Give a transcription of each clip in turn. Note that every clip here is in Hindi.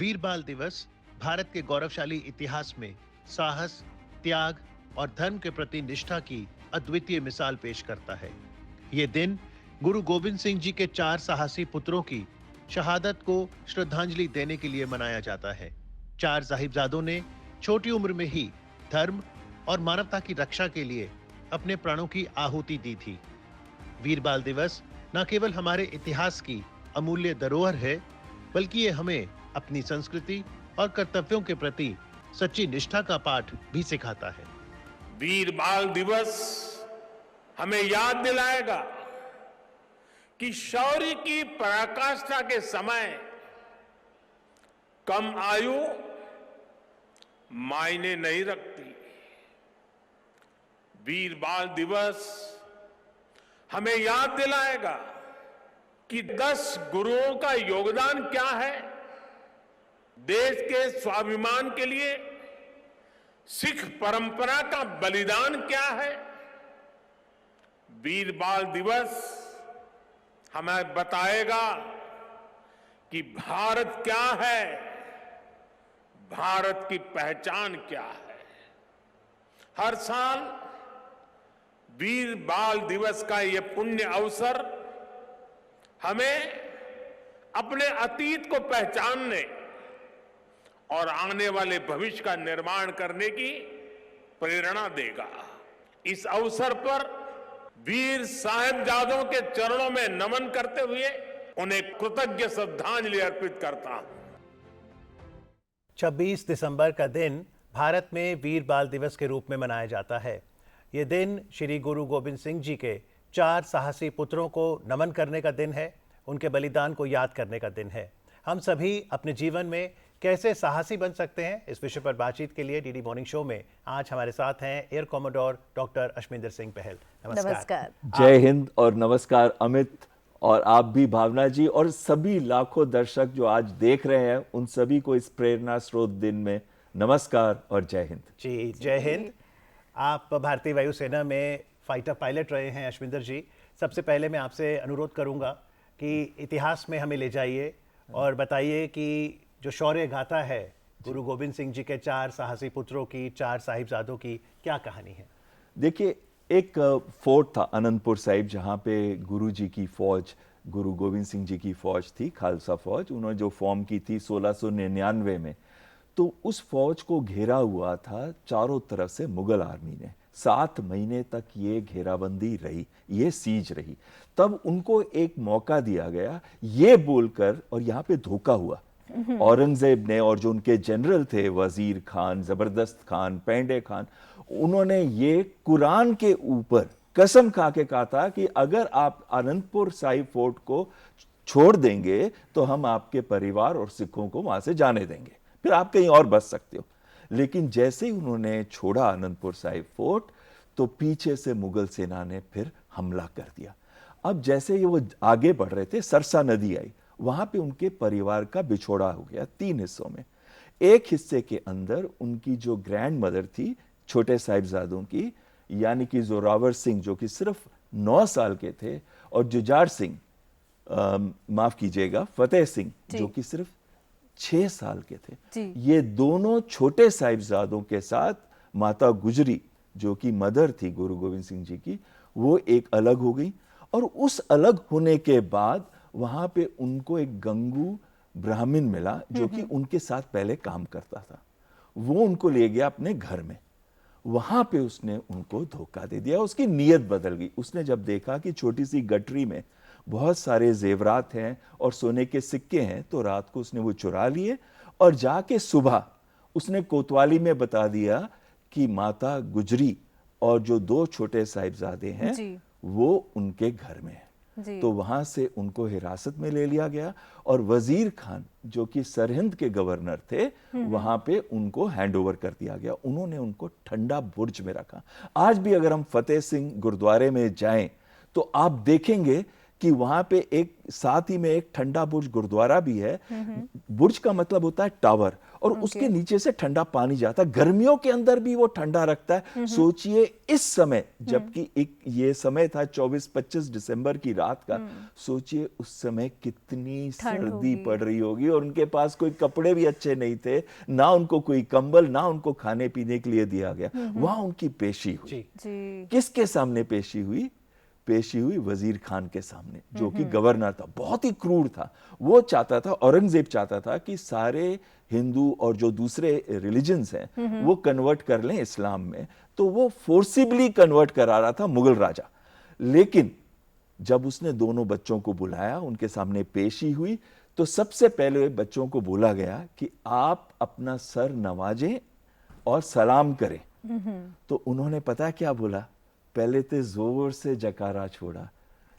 वीर बाल दिवस भारत के गौरवशाली इतिहास में साहस, त्याग और धर्म के प्रति निष्ठा की अद्वितीय मिसाल पेश करता है। ये दिन गुरु गोविंद सिंह जी के 4 साहसी पुत्रों की शहादत को श्रद्धांजलि देने के लिए मनाया जाता है। 4 साहिबजादों ने छोटी उम्र में ही धर्म और मानवता की रक्षा के लिए अपने प्राणों की आहुति दी थी। वीर बाल दिवस न केवल हमारे इतिहास की अमूल्य धरोहर है, बल्कि ये हमें अपनी संस्कृति और कर्तव्यों के प्रति सच्ची निष्ठा का पाठ भी सिखाता है। वीर बाल दिवस हमें याद दिलाएगा कि शौर्य की पराकाष्ठा के समय कम आयु मायने नहीं रखती। वीर बाल दिवस हमें याद दिलाएगा कि 10 गुरुओं का योगदान क्या है, देश के स्वाभिमान के लिए सिख परंपरा का बलिदान क्या है। वीर बाल दिवस हमें बताएगा कि भारत क्या है, भारत की पहचान क्या है। हर साल वीर बाल दिवस का यह पुण्य अवसर हमें अपने अतीत को पहचानने और आने वाले भविष्य का निर्माण करने की प्रेरणा देगा। इस अवसर पर वीर साहिबजादों के चरणों में नमन करते हुए उन्हें कृतज्ञ श्रद्धांजलि अर्पित करता हूं। 26 दिसंबर का दिन भारत में वीर बाल दिवस के रूप में मनाया जाता है। ये दिन श्री गुरु गोविंद सिंह जी के 4 साहसी पुत्रों को नमन करने का दिन है, उनके बलिदान को याद करने का दिन है। हम सभी अपने जीवन में कैसे साहसी बन सकते हैं, इस विषय पर बातचीत के लिए डीडी मॉर्निंग शो में आज हमारे साथ हैं air commodore doctor Ashwinder Singh पहल। नमस्कार। जय हिंद और नमस्कार अमित, और आप भी भावना जी, और सभी लाखों दर्शक जो आज देख रहे हैं उन सभी को इस प्रेरणा स्रोत दिन में नमस्कार और जय हिंद। जी जय हिंद। आप भारतीय वायुसेना में फाइटर पायलट रहे हैं अश्विंदर जी। सबसे पहले मैं आपसे अनुरोध करूंगा कि इतिहास में हमें ले जाइए और बताइए कि जो शौर्य गाथा है गुरु गोविंद सिंह जी के 4 साहसी पुत्रों की, 4 साहिबजादों की, क्या कहानी है? देखिए, एक फोर्ट था अनंतपुर साहिब, जहाँ पे गुरु जी की फौज, गुरु गोविंद सिंह जी की फौज थी, खालसा फौज। उन्होंने जो फॉर्म की थी 1699 में, तो उस फौज को घेरा हुआ था चारों तरफ से मुगल आर्मी ने। 7 महीने तक ये घेराबंदी रही, ये सीज रही। तब उनको एक मौका दिया गया ये बोलकर, और यहाँ पे धोखा हुआ। औरंगजेब ने और जो उनके जनरल थे, वजीर खान, जबरदस्त खान, पेंडे खान, उन्होंने ये कुरान के ऊपर कसम खा के कहा था कि अगर आप अनंतपुर साहिब फोर्ट को छोड़ देंगे तो हम आपके परिवार और सिखों को वहां से जाने देंगे, फिर आप कहीं और बच सकते हो। लेकिन जैसे ही उन्होंने छोड़ा अनंतपुर साहिब फोर्ट, तो पीछे से मुगल सेना ने फिर हमला कर दिया। अब जैसे ही वो आगे बढ़ रहे थे, सरसा नदी आई, वहां पे उनके परिवार का बिछोड़ा हो गया 3 हिस्सों में। एक हिस्से के अंदर उनकी जो ग्रैंड मदर थी छोटे साहिबजादों की, यानी कि जोरावर सिंह जो कि सिर्फ 9 साल के थे, और जुझार सिंह, माफ कीजिएगा, फतेह सिंह जो कि सिर्फ 6 साल के थे। ये दोनों छोटे साहिबजादों के साथ माता गुजरी जो कि मदर थी गुरु गोविंद सिंह जी की, वो एक अलग हो गई। और उस अलग होने के बाद वहां पे उनको एक गंगू ब्राह्मण मिला जो कि उनके साथ पहले काम करता था। वो उनको ले गया अपने घर में। वहां पे उसने उनको धोखा दे दिया, उसकी नीयत बदल गई। उसने जब देखा कि छोटी सी गठरी में बहुत सारे जेवरात हैं और सोने के सिक्के हैं, तो रात को उसने वो चुरा लिए और जाके सुबह उसने कोतवाली में बता दिया कि माता गुजरी और जो 2 छोटे साहिबजादे हैं वो उनके घर में है। तो वहां से उनको हिरासत में ले लिया गया और वजीर खान जो कि सरहिंद के गवर्नर थे, वहां पे उनको हैंडओवर कर दिया गया। उन्होंने उनको ठंडा बुर्ज में रखा। आज भी अगर हम फतेह सिंह गुरुद्वारे में जाएं तो आप देखेंगे कि वहां पे एक साथ ही में एक ठंडा बुर्ज गुरुद्वारा भी है। बुर्ज का मतलब होता है टावर, और उसके नीचे से ठंडा पानी जाता है, गर्मियों के अंदर भी वो ठंडा रखता है। सोचिए इस समय, जबकि एक ये समय था 24-25 दिसंबर की रात का, सोचिए उस समय कितनी सर्दी पड़ रही होगी, और उनके पास कोई कपड़े भी अच्छे नहीं थे, ना उनको कोई कंबल, ना उनको खाने पीने के लिए दिया गया। वहां उनकी पेशी हुई। किसके सामने पेशी हुई? पेशी हुई वजीर खान के सामने, जो कि गवर्नर था, बहुत ही क्रूर था। वो चाहता था, औरंगजेब चाहता था कि सारे हिंदू और जो दूसरे रिलीजन्स हैं वो कन्वर्ट कर लें इस्लाम में, तो वो फोर्सिबली कन्वर्ट करा रहा था मुगल राजा। लेकिन जब उसने दोनों बच्चों को बुलाया, उनके सामने पेशी हुई, तो सबसे पहले बच्चों को बोला गया कि आप अपना सर नवाजें और सलाम करें। तो उन्होंने पता क्या बोला? पहले तो जोर से जकारा छोड़ा,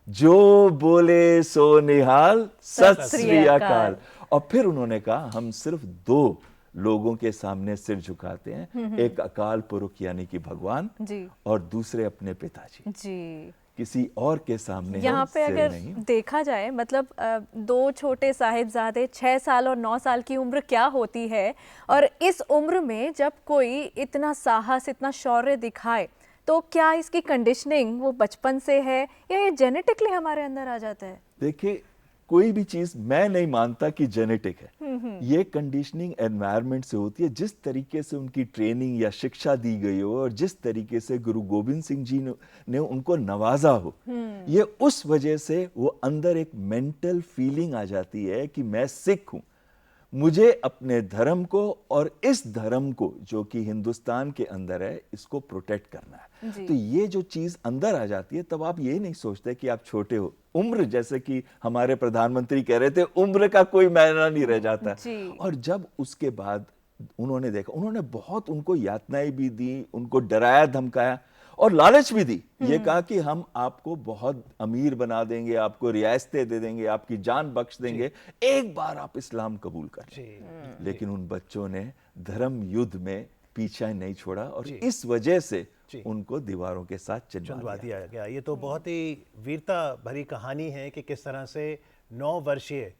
जो बोले सो निहाल, सत श्री अकाल। और फिर उन्होंने कहा हम सिर्फ दो लोगों के सामने सिर झुकाते हैं, एक अकाल पुरुष यानी कि भगवान जी, और दूसरे अपने पिताजी जी। किसी और के सामने यहाँ पे अगर देखा जाए, मतलब दो छोटे साहिबजादे, 6 साल और 9 साल की उम्र क्या होती है, और इस उम्र में जब कोई इतना साहस, इतना शौर्य दिखाए, तो क्या इसकी कंडीशनिंग वो बचपन से है या ये जेनेटिकली हमारे अंदर आ जाता है? देखिए, कोई भी चीज मैं नहीं मानता कि जेनेटिक है। ये कंडीशनिंग एनवायरनमेंट से होती है। जिस तरीके से उनकी ट्रेनिंग या शिक्षा दी गई हो, और जिस तरीके से गुरु गोविंद सिंह जी ने उनको नवाजा हो, ये उस वजह से वो अंदर एक मेंटल फीलिंग आ जाती है कि मैं सिख हूं, मुझे अपने धर्म को और इस धर्म को जो कि हिंदुस्तान के अंदर है, इसको प्रोटेक्ट करना है। तो ये जो चीज अंदर आ जाती है, तब आप ये नहीं सोचते कि आप छोटे हो। उम्र, जैसे कि हमारे प्रधानमंत्री कह रहे थे, उम्र का कोई मायना नहीं रह जाता। और जब उसके बाद उन्होंने देखा, उन्होंने बहुत उनको यातनाएं भी दी, उनको डराया धमकाया और लालच भी दी। ये कहा कि हम आपको बहुत अमीर बना देंगे, आपको रियासतें दे देंगे, आपकी जान बख्श देंगे, एक बार आप इस्लाम कबूल कर लें। लेकिन उन बच्चों ने धर्म युद्ध में पीछा नहीं छोड़ा, और इस वजह से उनको दीवारों के साथ चुनवा दिया गया। ये तो बहुत ही वीरता भरी कहानी है कि किस तरह से 9 वर्षीय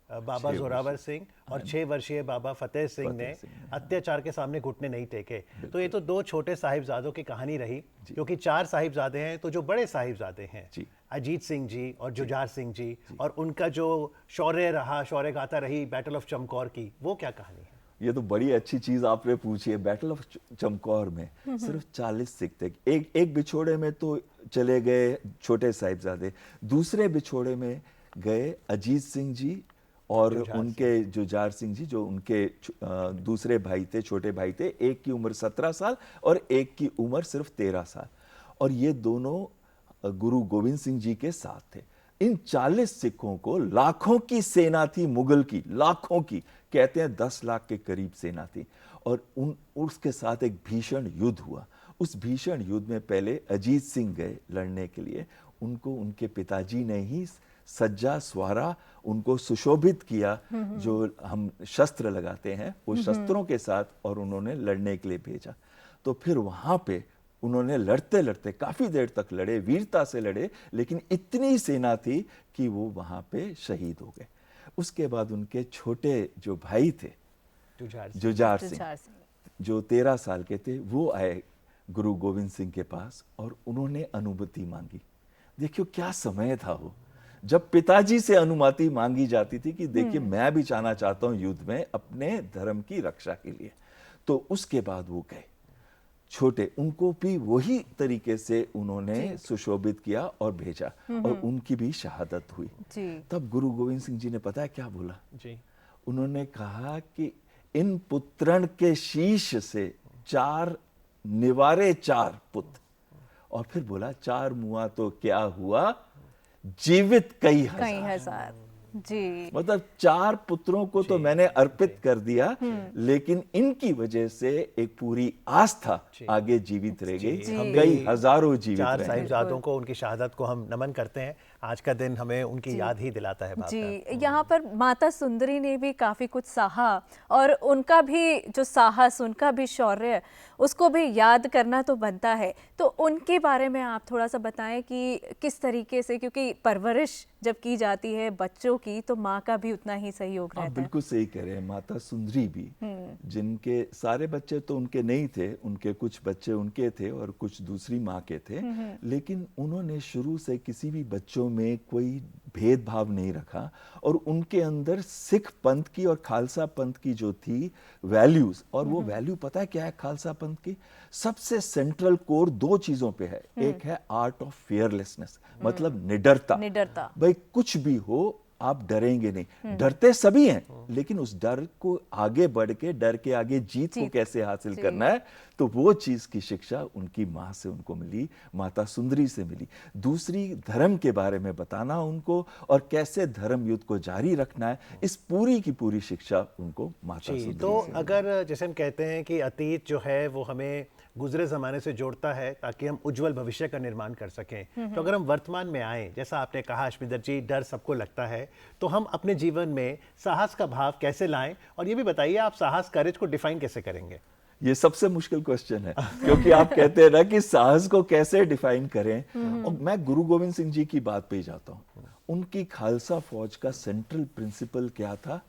बाबा जोरावर सिंह और 6 वर्षीय बाबा फतेह सिंह ने अत्याचार के सामने घुटने नहीं टेके। तो ये तो दो छोटे साहिबजादों की कहानी रही, क्योंकि 4 साहिबजादे हैं। तो जो बड़े साहिबजादे हैं, अजीत सिंह जी और जुझार सिंह जी, और उनका जो शौर्य रहा, शौर्य गाथा रही बैटल ऑफ चमकौर की, वो क्या कहानी है? ये तो बड़ी अच्छी चीज आपने पूछी है। बैटल ऑफ चमकौर में सिर्फ 40 सिख थे। एक बिछोड़े में तो चले गए छोटे साहिबजादे, दूसरे बिछोड़े में गए अजीत सिंह जी और उनके जुझार सिंह जी, जो उनके दूसरे भाई थे, छोटे भाई थे। एक की उम्र 17 साल और एक की उम्र सिर्फ 13 साल, और ये दोनों गुरु गोविंद सिंह जी के साथ थे। इन 40 सिखों को, लाखों की सेना थी मुगल की, लाखों की, कहते हैं 10 लाख के करीब सेना थी, और उसके साथ एक भीषण युद्ध हुआ। उस भीषण युद्ध में पहले अजीत सिंह गए लड़ने के लिए, उनको उनके पिताजी ने ही सज्जा स्वारा, उनको सुशोभित किया, जो हम शस्त्र लगाते हैं वो शस्त्रों के साथ, और उन्होंने लड़ने के लिए भेजा। तो फिर वहां पे उन्होंने लड़ते लड़ते काफी देर तक लड़े, वीरता से लड़े, लेकिन इतनी सेना थी कि वो वहां पे शहीद हो गए। उसके बाद उनके छोटे जो भाई थे, जुझार सिंह, जो 13 साल के थे, वो आए गुरु गोविंद सिंह के पास और उन्होंने अनुमति मांगी। देखियो क्या समय था वो, जब पिताजी से अनुमति मांगी जाती थी कि देखिए मैं भी जाना चाहता हूं युद्ध में अपने धर्म की रक्षा के लिए। तो उसके बाद वो गए, छोटे, उनको भी वही तरीके से उन्होंने सुशोभित किया और भेजा, और उनकी भी शहादत हुई। तब गुरु गोविंद सिंह जी ने पता है क्या बोला? उन्होंने कहा कि इन पुत्रन के शीश से 4 निवारे 4 पुत्र, और फिर बोला 4 मुआ तो क्या हुआ, जीवित कई हजार। जी, मतलब 4 पुत्रों को तो मैंने अर्पित कर दिया, लेकिन इनकी वजह से एक पूरी आस्था आगे जीवित रह गई, कई हजारों जीवित रहे। 4 साहिबजादों को, उनकी शहादत को हम नमन करते हैं। आज का दिन हमें उनकी याद ही दिलाता है। जी, यहाँ पर माता सुंदरी ने भी काफ़ी कुछ सहा, और उनका भी जो साहस, उनका भी शौर्य, उसको भी याद करना तो बनता है। तो उनके बारे में आप थोड़ा सा बताएं कि किस तरीके से, क्योंकि परवरिश जब की जाती है बच्चों की, तो माँ का भी उतना ही सहयोग आप रहता है। बिल्कुल सही कह रहे हैं। माता सुंदरी भी, जिनके सारे बच्चे तो उनके नहीं थे, उनके कुछ बच्चे उनके थे और कुछ दूसरी माँ के थे, लेकिन उन्होंने शुरू से किसी भी बच्चों में कोई भेदभाव नहीं रखा और उनके अंदर सिख पंथ की और खालसा पंथ की जो थी वैल्यूज, और वो वैल्यू पता है क्या है खालसा पंथ की? सबसे सेंट्रल कोर दो चीजों पे है। एक है आर्ट ऑफ फियरलेसनेस, मतलब निडरता। निडरता। भाई कुछ भी हो आप डरेंगे नहीं। डरते सभी हैं, लेकिन उस डर को आगे बढ़ के, डर के आगे जीत को कैसे हासिल करना है, तो वो चीज की शिक्षा उनकी माँ से उनको मिली, माता सुंदरी से मिली। दूसरी, धर्म के बारे में बताना उनको और कैसे धर्म युद्ध को जारी रखना है, इस पूरी की पूरी शिक्षा उनको माता सुंदरी तो से मिली। अगर जैसे हम कहते हैं कि अतीत जो है वो हमें गुजरे ज़माने से जोड़ता है ताकि हम उज्जवल भविष्य का निर्माण कर सकें, तो अगर हम वर्तमान में आए, जैसा आपने कहा अश्विंदर जी, डर सबको लगता है, तो हम अपने जीवन में साहस का भाव कैसे लाएं? और ये भी बताइए, आप साहस, करेज को डिफाइन कैसे करेंगे? ये सबसे मुश्किल क्वेश्चन है, क्योंकि आप कहते हैं ना कि साहस को कैसे डिफाइन करें, और मैं गुरु गोविंद सिंह जी की बात पे ही जाता हूँ। उनकी खालसा फौज का सेंट्रल प्रिंसिपल क्या था?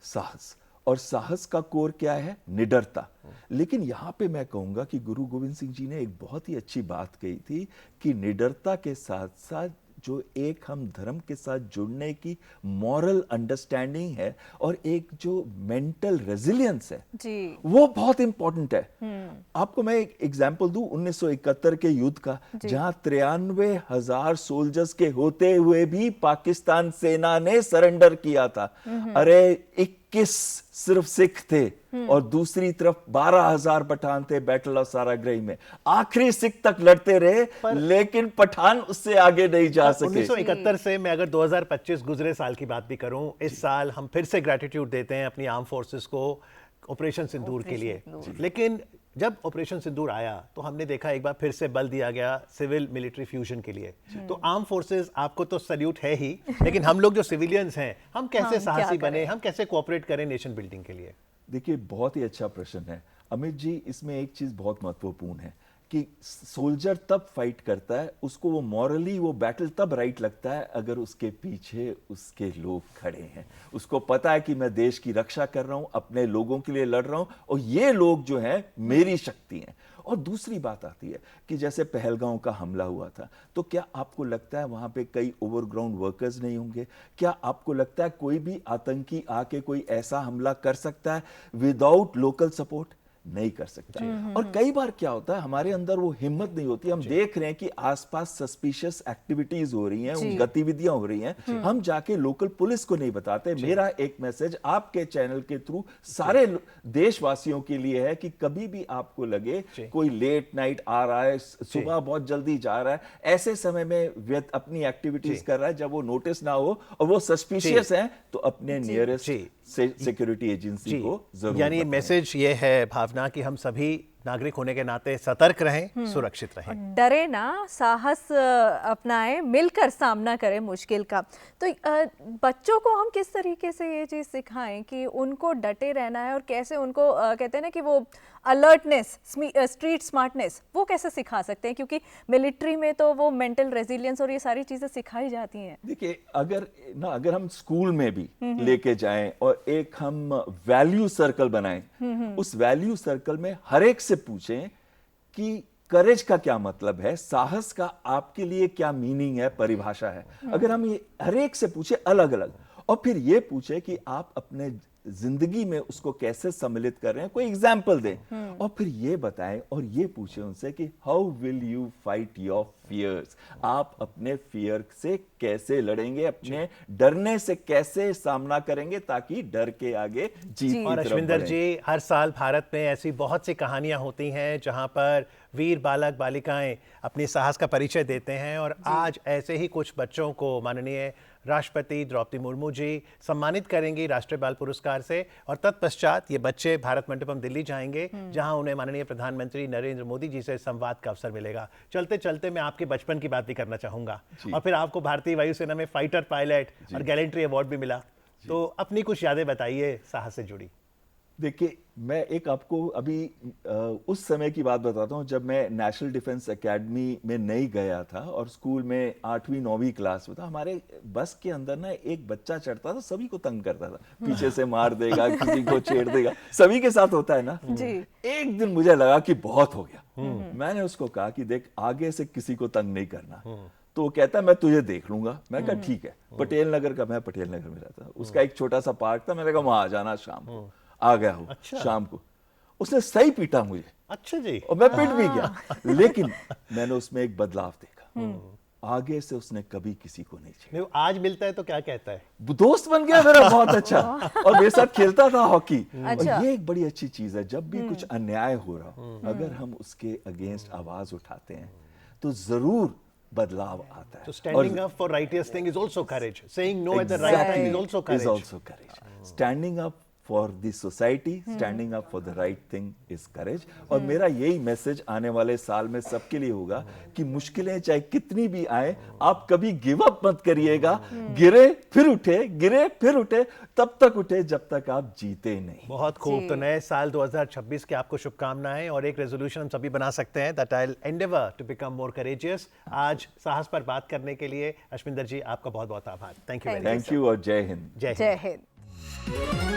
साहस। और साहस का कोर क्या है? निडरता। लेकिन यहाँ पे मैं कहूंगा कि गुरु गोविंद सिंह जी ने एक बहुत ही अच्छी बात कही थी कि निडरता के साथ साथ जो एक हम धर्म के साथ जुड़ने की मॉरल अंडरस्टैंडिंग है और एक जो मेंटल रेजिलियंस है जी, वो बहुत इंपॉर्टेंट है। आपको मैं एक एग्जांपल दूं 1971 के युद्ध का, जहां 93,000 सोल्जर्स के होते हुए भी पाकिस्तान सेना ने सरेंडर किया था। अरे 21 सिर्फ सिख थे और दूसरी तरफ 12,000 पठान थे बैटल ऑफ साराग्राही में। आखिरी सिख तक लड़ते रहे, लेकिन पठान उससे आगे नहीं जा सके। 1971 से मैं अगर 2025 गुजरे साल की बात भी करूं, इस साल हम फिर से ग्रेटिट्यूड देते हैं अपनी आर्म फोर्सेस को ऑपरेशन सिंदूर के लिए। लेकिन जब ऑपरेशन सिंदूर आया तो हमने देखा एक बार फिर से बल दिया गया सिविल मिलिट्री फ्यूजन के लिए। तो आर्म फोर्सेस, आपको तो सल्यूट है ही, लेकिन हम लोग जो सिविलियंस हैं, हम कैसे साहसी बने, हम कैसे कोऑपरेट करें नेशन बिल्डिंग के लिए? देखिए, बहुत ही अच्छा प्रश्न है अमित जी। इसमें एक चीज बहुत महत्वपूर्ण है कि सोल्जर तब फाइट करता है, उसको वो मॉरली वो बैटल तब राइट लगता है अगर उसके पीछे उसके लोग खड़े हैं। उसको पता है कि मैं देश की रक्षा कर रहा हूं, अपने लोगों के लिए लड़ रहा हूं और ये लोग जो हैं मेरी शक्ति हैं। और दूसरी बात आती है कि जैसे पहलगांव का हमला हुआ था, तो क्या आपको लगता है वहां पे कई ओवरग्राउंड वर्कर्स नहीं होंगे? क्या आपको लगता है कोई भी आतंकी आके कोई ऐसा हमला कर सकता है विदाउट लोकल सपोर्ट? नहीं कर सकता। और कई बार क्या होता है, हमारे अंदर वो हिम्मत नहीं होती। हम देख रहे हैं कि आसपास सस्पिशियस एक्टिविटीज हो रही हैं, गतिविधियां हो रही हैं, हम जाके लोकल पुलिस को नहीं बताते। मेरा एक मैसेज आपके चैनल के थ्रू सारे देशवासियों के लिए है कि कभी भी आपको लगे कोई लेट नाइट आ रहा है, सुबह बहुत जल्दी जा रहा है, ऐसे समय में अपनी एक्टिविटीज कर रहा है, जब वो नोटिस ना हो और वो सस्पिशियस है, तो अपने नियरेस्ट सिक्योरिटी एजेंसी को जरूर यानी मैसेज ये है भावना कि हम सभी नागरिक होने के नाते सतर्क रहें, सुरक्षित रहें, डरे ना, साहस अपनाएं, मिलकर सामना करें मुश्किल का। तो बच्चों को हम किस तरीके से ये चीज़ सिखाएं कि उनको डटे रहना है और कैसे उनको कहते हैं ना कि वो अलर्टनेस, स्ट्रीट स्मार्टनेस, वो कैसे सिखा सकते हैं? क्योंकि मिलिट्री में तो वो मेंटल रेजिलियंस और ये सारी चीज़ें सिखाई जाती हैं। देखिए, अगर हम स्कूल में भी लेके जाएं और एक हम वैल्यू सर्कल बनाएं, उस वैल्यू सर्कल में हर एक से पूछें कि करेज का क्या मतलब है, साहस का आपके लिए क्या मीनिंग है, परिभाषा है। अगर हम ये हर एक से पूछे अलग अलग, और फिर ये पूछे कि आप अपने जिंदगी में उसको कैसे सम्मिलित कर रहे हैं, कोई एग्जाम्पल दें, और फिर ये बताएं और ये पूछें उनसे कि how will you fight your fears, आप अपने फियर से कैसे लड़ेंगे, अपने डरने से कैसे सामना करेंगे ताकि डर के आगे जीत की और तरफ अश्विंदर बढ़ें। जी, हर साल भारत में ऐसी बहुत सी कहानियां होती हैं जहां पर वीर बालक बालिकाएं अपने साहस का परिचय देते हैं, और आज ऐसे ही कुछ बच्चों को माननीय राष्ट्रपति द्रौपदी मुर्मू जी सम्मानित करेंगी राष्ट्रीय बाल पुरस्कार से, और तत्पश्चात ये बच्चे भारत मंडपम दिल्ली जाएंगे जहां उन्हें माननीय प्रधानमंत्री नरेंद्र मोदी जी से संवाद का अवसर मिलेगा। चलते चलते मैं आपके बचपन की बात भी करना चाहूंगा, और फिर आपको भारतीय वायुसेना में फाइटर पायलट और गैलेंट्री अवार्ड भी मिला, तो अपनी कुछ यादें बताइए साहस से जुड़ी। देखिए, मैं एक आपको अभी उस समय की बात बताता हूँ जब मैं नेशनल डिफेंस एकेडमी में नहीं गया था और स्कूल में 8वीं 9वीं क्लास में था। हमारे बस के अंदर ना एक बच्चा चढ़ता था, सभी को तंग करता था, पीछे से मार देगा, किसी को छेड़ देगा, सभी के साथ होता है ना। जी। एक दिन मुझे लगा कि बहुत हो गया। मैंने उसको कहा कि देख, आगे से किसी को तंग नहीं करना। तो वो कहता मैं तुझे देख लूंगा। मैं कहा ठीक है। पटेल नगर का, मैं पटेल नगर में रहता, उसका एक छोटा सा पार्क था, मैंने कहा वहां आ जाना शाम को। आ गया हूँ। अच्छा। शाम को उसने सही पीटा मुझे, अच्छा जी। और मैं पिट भी गया, लेकिन मैंने उसमें एक बदलाव देखा। आगे से उसने कभी किसी को नहीं छेड़ा। नहीं, वो आज मिलता है तो क्या कहता है? दोस्त बन गया मेरा बहुत अच्छा, और मेरे साथ खेलता था हॉकी। अच्छा। और ये एक बड़ी अच्छी चीज है, जब भी कुछ अन्याय हो रहा हो, अगर हम उसके अगेंस्ट आवाज उठाते हैं तो जरूर बदलाव आता है। So standing up for righteous thing is also courage. Saying no at the right time is also courage. Is also courage. Standing up for the society, standing up for the right thing is courage. और मेरा यही मैसेज आने वाले साल में सबके लिए होगा कि मुश्किलें चाहे कितनी भी आए, आप कभी गिव अप मत करिएगा। गिरे फिर उठे, गिरे फिर उठे, तब तक उठे जब तक आप जीते नहीं। बहुत खूब। तो नए साल 2026 की आपको शुभकामनाएं, और एक रेजोल्यूशन हम सभी बना सकते हैं, that I will endeavour to become more courageous. आज साहस पर बात करने के लिए अश्विंदर जी आपका बहुत बहुत आभार। Thank you very much. Thank you और जय हिंद। जय हिंद। जय हिंद।